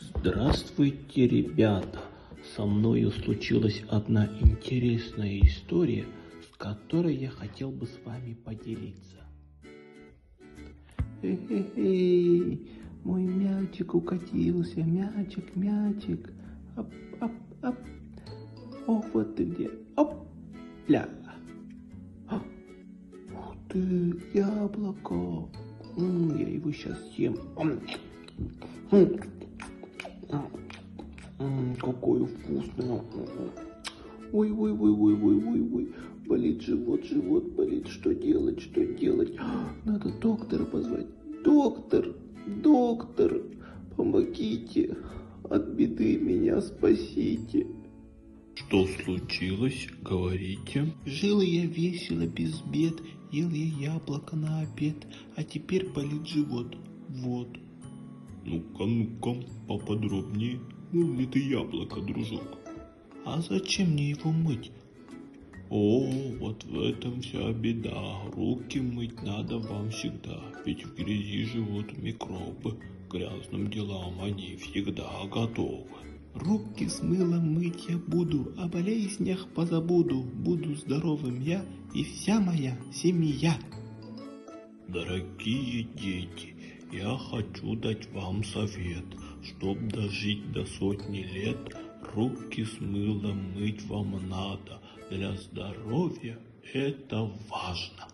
Здравствуйте, ребята! Со мною случилась одна интересная история, с которой я хотел бы с вами поделиться. Эй, мой мячик укатился, мячик. Оп, оп, оп. О, вот ты где. Опля. Ух ты, яблоко. Я его сейчас съем. Какое вкусное. Ой. Болит живот болит. Что делать? Надо доктора позвать. Доктор, помогите. От беды меня спасите. Что случилось? Говорите. Жил я весело, без бед. Ел я яблоко на обед. А теперь болит живот. Вот. Ну-ка, поподробнее. Мыл ли ты яблоко, дружок? А зачем мне его мыть? О, вот в этом вся беда. Руки мыть надо вам всегда. Ведь в грязи живут микробы. К грязным делам они всегда готовы. Руки с мылом мыть я буду, о болезнях позабуду. Буду здоровым я и вся моя семья. Дорогие дети, я хочу дать вам совет. Чтоб дожить до 100 лет, руки с мылом мыть вам надо. Для здоровья это важно.